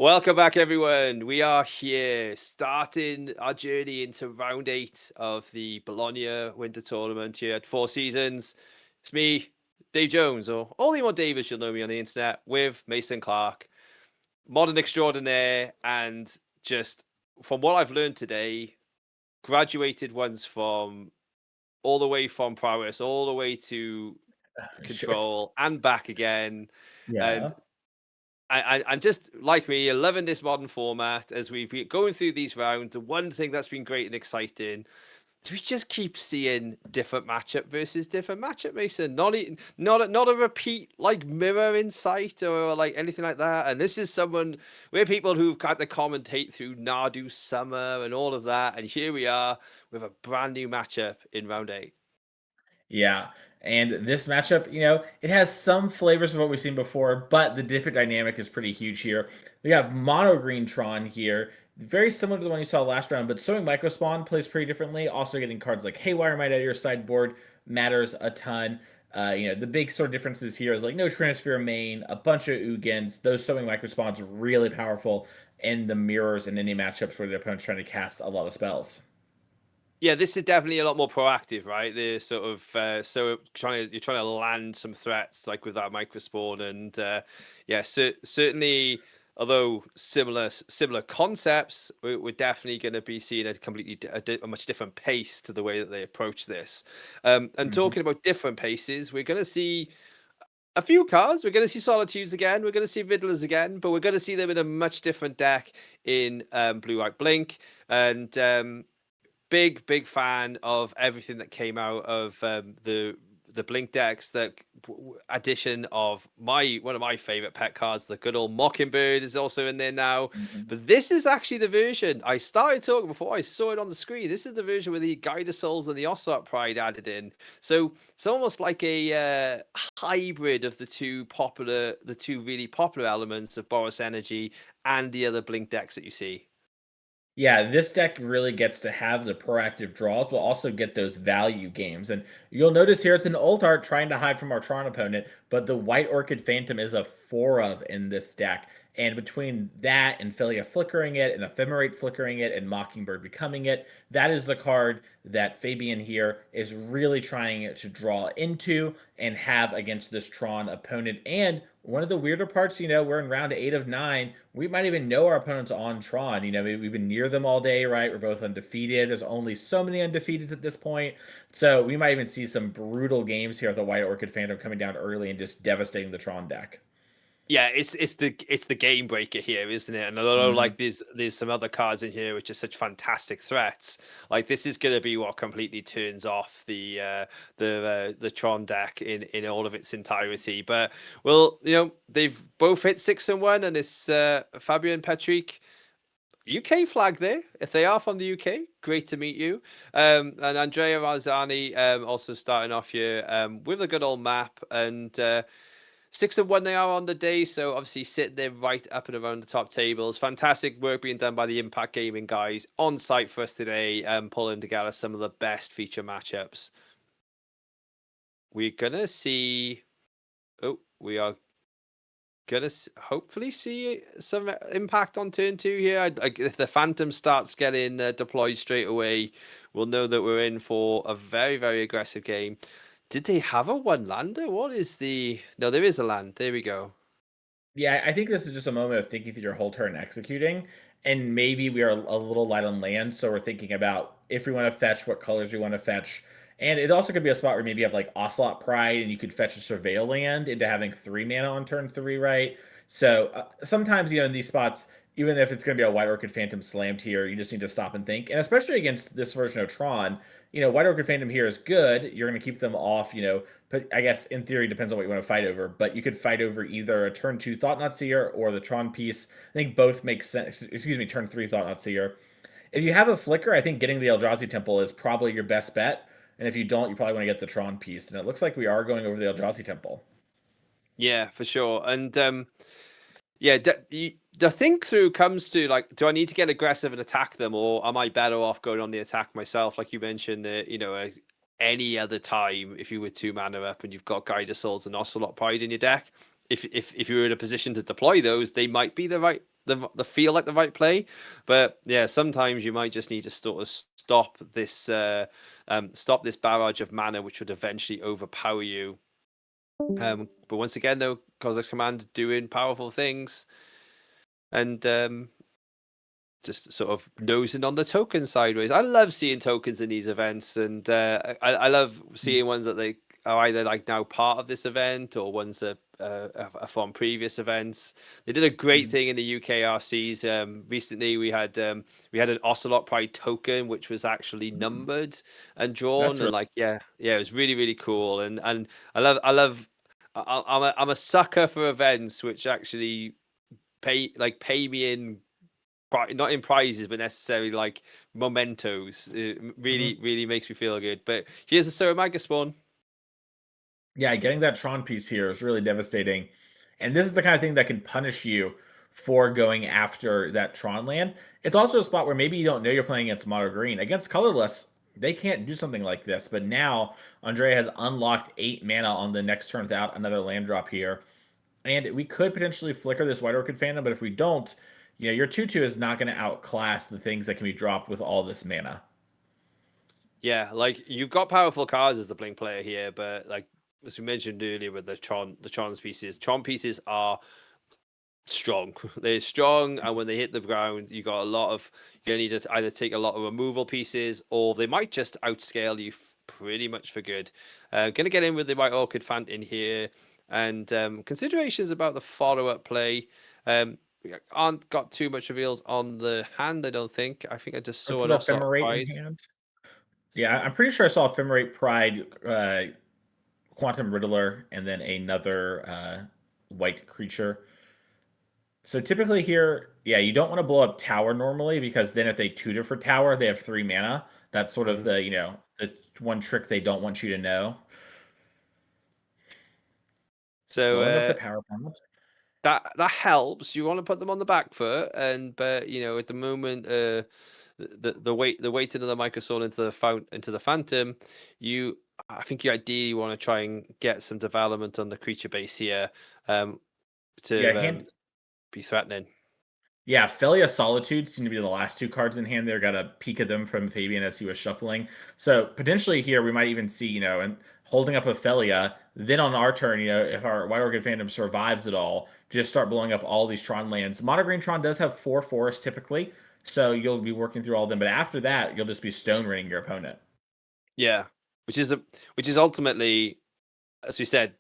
Welcome back, everyone. We are here starting our journey into round 8 of the Bologna Winter Tournament here at 4Seasons. It's me, Dave Jones, or only one Dave as you'll know me on the internet, with Mason Clark, modern extraordinaire, and just from what I've learned today, graduated once from all the way from prowess, all the way to Sure. control and back again. And Yeah. I'm just like me, loving this modern format as we've been going through these rounds. The one thing that's been great and exciting is we just keep seeing different matchup versus different matchup, Mason. Not a repeat like mirror in sight or like anything like that. And this is someone we're people who've got to commentate through Nardu Summer and all of that. And here we are with a brand new matchup in round 8. Yeah. And this matchup, it has some flavors of what we've seen before, but the different dynamic is pretty huge here. We have Mono Green Tron here, very similar to the one you saw last round, but Sowing Microspawn plays pretty differently. Also, getting cards like Haywire Might out of your sideboard matters a ton. The big sort of differences here is like no transfer main, a bunch of Ugins. Those Sowing Microspawns really powerful in the mirrors in any matchups where the opponent's trying to cast a lot of spells. Yeah, this is definitely a lot more proactive, right? The sort of you're trying to land some threats like with that micro spawn, and yeah, certainly. Although similar concepts, we're definitely going to be seeing a a much different pace to the way that they approach this. And Mhm. talking about different paces, we're going to see a few cards. We're going to see Solitudes again. We're going to see Riddlers again, but we're going to see them in a much different deck in Blue White Blink. And big fan of everything that came out of the Blink decks. That addition of my one of my favorite pet cards, the good old Mockingbird, is also in there now. Mhm. But this is actually the version I started talking before I saw it on the screen. This is the version with the Guide Souls and the Ossart Pride added in. So it's almost like a hybrid of the two really popular elements of Boros Energy and the other Blink decks that you see. Yeah, this deck really gets to have the proactive draws, but also get those value games. And you'll notice here it's an alt art trying to hide from our Tron opponent, but the White Orchid Phantom is a 4 of in this deck. And between that and Philia flickering it, and Ephemerate flickering it, and Mockingbird becoming it, that is the card that Fabian here is really trying to draw into and have against this Tron opponent. And one of the weirder parts, we're in round 8 of 9. We might even know our opponents on Tron. We've been near them all day, right? We're both undefeated. There's only so many undefeateds at this point. So we might even see some brutal games here with the White Orchid Phantom coming down early and just devastating the Tron deck. Yeah, it's the game breaker here, isn't it? And although Hmm. like there's some other cards in here which are such fantastic threats, like this is going to be what completely turns off the Tron deck in all of its entirety. But well, they've both hit 6-1, and it's Fabian Patrick. UK flag there. If they are from the UK, great to meet you. And Andrea Razzani also starting off here with a good old map and. 6-1 they are on the day, so obviously sitting there right up and around the top tables. Fantastic work being done by the Impact Gaming guys on site for us today, pulling together some of the best feature matchups. We're gonna see. Oh, we are gonna hopefully see some impact on turn 2 here. If the Phantom starts getting deployed straight away, we'll know that we're in for a very aggressive game. Did they have a one lander? What is the? No, there is a land. There we go. Yeah, I think this is just a moment of thinking through your whole turn executing. And maybe we are a little light on land. So we're thinking about if we want to fetch, what colors we want to fetch. And it also could be a spot where maybe you have like Ocelot Pride and you could fetch a Surveil land into having 3 mana on turn 3, right? So sometimes, in these spots, even if it's going to be a White Orchid Phantom slammed here, you just need to stop and think. And especially against this version of Tron, White Orchid Phantom here is good. You're going to keep them off, but I guess in theory depends on what you want to fight over. But you could fight over either a turn 2 Thought Not Seer or the Tron piece. I think both make sense. Excuse me, turn 3 Thought Not Seer. If you have a flicker, I think getting the Eldrazi Temple is probably your best bet. And if you don't, you probably want to get the Tron piece. And it looks like we are going over the Eldrazi Temple. Yeah, for sure. And yeah, the think through comes to like, do I need to get aggressive and attack them, or am I better off going on the attack myself? Like you mentioned, any other time, if you were 2 mana up and you've got Guide Souls and Ocelot Pride in your deck, if you were in a position to deploy those, they might be the the feel like the right play. But yeah, sometimes you might just need to sort of stop this barrage of mana, which would eventually overpower you. But once again, though, Kozak's Command doing powerful things, and just sort of nosing on the token sideways. I love seeing tokens in these events, and I love seeing ones that they are either like now part of this event or ones that are from previous events. They did a great Mhm. thing in the UKRCs. Recently, we had an Ocelot Pride token which was actually Mm. numbered and That's drawn, and really like yeah, it was really cool. And I love. I'm a sucker for events which actually pay me in not in prizes, but necessarily like mementos. It mhm. really makes me feel good. But here's the Sir Mega Spawn. Yeah, getting that Tron piece here is really devastating. And this is the kind of thing that can punish you for going after that Tron land. It's also a spot where maybe you don't know you're playing against mono green. Against colorless, they can't do something like this. But now Andrea has unlocked 8 mana on the next turn without another land drop here. And we could potentially flicker this White Orchid Phantom, but if we don't, your 2/2 is not going to outclass the things that can be dropped with all this mana. Yeah, like you've got powerful cards as the Blink player here, but like as we mentioned earlier with the Tron pieces are strong. They're strong, and when they hit the ground, you got a lot of you're gonna need to either take a lot of removal pieces, or they might just outscale you pretty much for good. Gonna get in with the White Orchid Fant in here, and considerations about the follow-up play. We aren't got too much reveals on the hand, I don't think. I think I just This saw is an Ocelot Ephemerate in Pride. hand. Yeah, I'm pretty sure I saw Ephemerate Pride, Quantum Riddler, and then another white creature. So typically here, yeah, you don't want to blow up tower normally because then if they tutor for tower, they have 3 mana. That's sort of Mhm. the one trick they don't want you to know. So Blowing up the power plant. that helps. You want to put them on the back foot, and but at the moment, the weight into the Microsoul into the into the Phantom, you I think you ideally want to try and get some development on the creature base here, um, Yeah, to hand. be threatening. Yeah, Felia Solitude seem to be the last 2 cards in hand there. Got a peek at them from Fabian as he was shuffling. So potentially here we might even see, and holding up a Felia. Then on our turn, if our White Orchid Phantom survives at all, just start blowing up all these Tron lands. Mono Green Tron does have 4 forests typically, so you'll be working through all of them. But after that, you'll just be stone raining your opponent. Yeah, which is ultimately, as we said,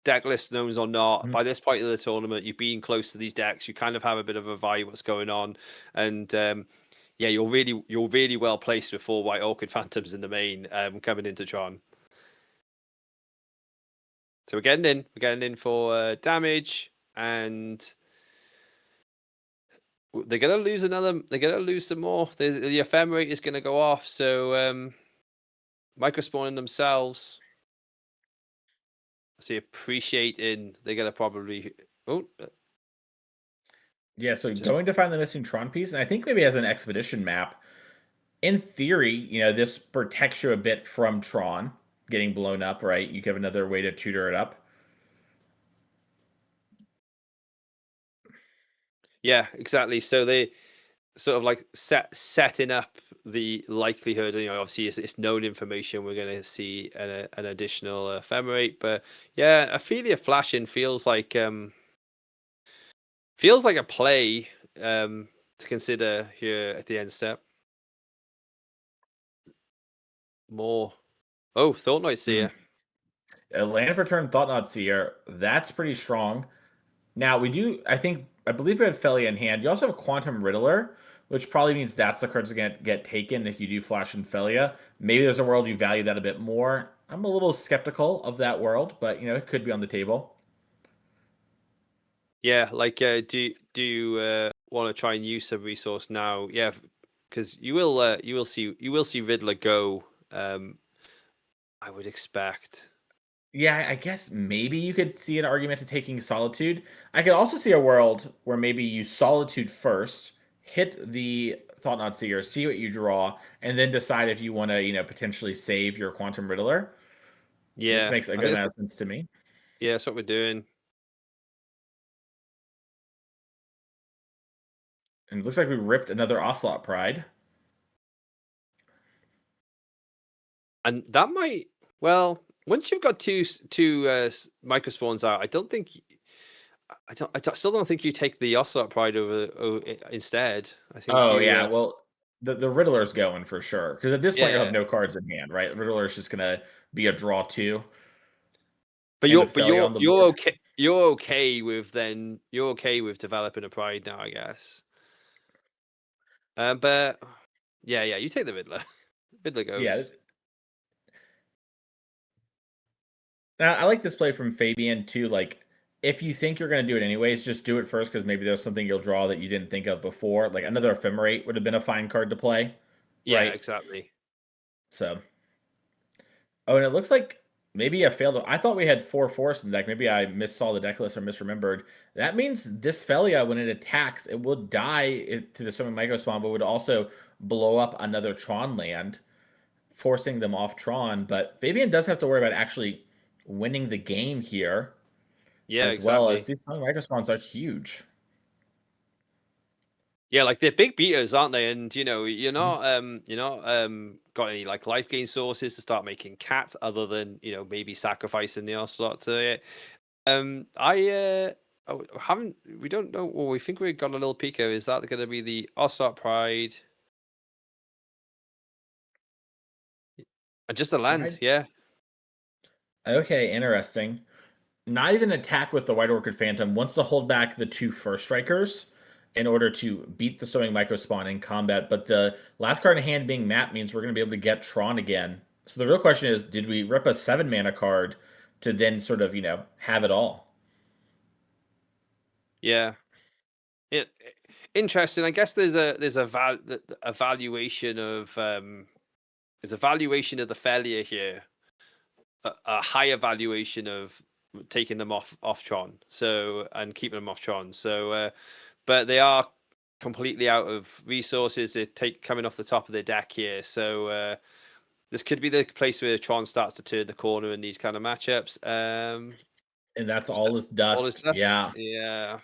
deck list knowns or not, Mhm. by this point of the tournament, you've been close to these decks. You kind of have a bit of a vibe what's going on, and yeah, you're really well placed with 4 White Orchid Phantoms in the main, coming into Tron. So we're getting in for damage, and they're gonna lose another. They're gonna lose some more. The ephemerate is gonna go off. So microspawning themselves. See, appreciating. They're gonna probably. Oh, Yeah, so just going to find the missing Tron piece, and I think maybe as an expedition map, in theory, this protects you a bit from Tron getting blown up, right? You have another way to tutor it up. yeah, exactly. So they sort of like setting up the likelihood. Obviously it's known information. We're going to see an additional ephemerate, but yeah, Ophelia flashing feels like a play to consider here at the end step. More. Oh, Thought Night Hmm. Seer. A land for turn Thought Knot Seer, that's pretty strong. Now we do, I believe we have Felia in hand. You also have Quantum Riddler, which probably means that's the card's gonna get taken if you do Flash and Felia. Maybe there's a world you value that a bit more. I'm a little skeptical of that world, but it could be on the table. Yeah, like do you want to try and use some resource now? Yeah, because you will see Riddler go. I would expect. Yeah, I guess maybe you could see an argument to taking Solitude. I could also see a world where maybe you Solitude first, hit the Thought Knot Seer, see what you draw, and then decide if you want to, potentially save your Quantum Riddler. This Yeah, makes a I good think amount of sense to me. that's what we're doing. And it looks like we ripped another Ocelot Pride. And that might, well, once you've got two micro spawns out, I don't think I still don't think you take the Ocelot Pride instead. I think Oh you yeah, well the Riddler's going for sure because at this point you'll have yeah. no cards in hand, right? Riddler's just gonna be a draw two, But and you're with but Felia you're on the you're board. okay. You're okay with developing a Pride now, I guess. But yeah, you take the Riddler. Riddler Yeah, goes. now I like this play from Fabian too. Like, if you think you're gonna do it anyways, just do it first because maybe there's something you'll draw that you didn't think of before. Like another Ephemerate would have been a fine card to play, Yeah, right? exactly. So, oh, and it looks like maybe I failed. I thought we had 4 Force in the deck. Maybe I missaw the deck list or misremembered. That means this Felia, when it attacks, it will die to the Swimming Micro Spawn, but would also blow up another Tron land, forcing them off Tron. But Fabian does have to worry about actually winning the game here, Yeah, as well as exactly. these Swimming Micro Spawns are huge. Yeah, like they're big beaters, aren't they? And Mhm. you're not got any like life gain sources to start making cats other than, maybe sacrificing the ocelot to it. I haven't we don't know, well, we think we got a little pico. Is that gonna be the Ocelot Pride? And just a land, Right. yeah. Okay, interesting. Not even attack with the White Orchid Phantom, wants to hold back the two first strikers in order to beat the Sowing Micro Spawn in combat. But the last card in hand being Map means we're going to be able to get Tron again. So the real question is, did we rip a 7 mana card to then sort of, have it all? Yeah. Interesting. I guess a valuation of there's a valuation of the failure here, a higher valuation of taking them off Tron, so and keeping them off Tron. So, but they are completely out of resources. They take coming off the top of their deck here, so this could be the place where Tron starts to turn the corner in these kind of matchups. And that's So all this all this dust. dust, Yeah. yeah,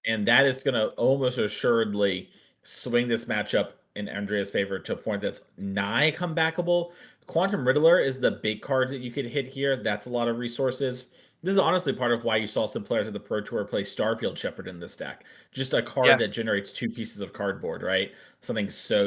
And that is going to almost assuredly swing this matchup in Andrea's favor to a point that's nigh comebackable. Quantum Riddler is the big card that you could hit here. That's a lot of resources. This is honestly part of why you saw some players at the Pro Tour play Starfield Shepherd in this deck. Just a card yeah. that generates two pieces of cardboard, right? Something so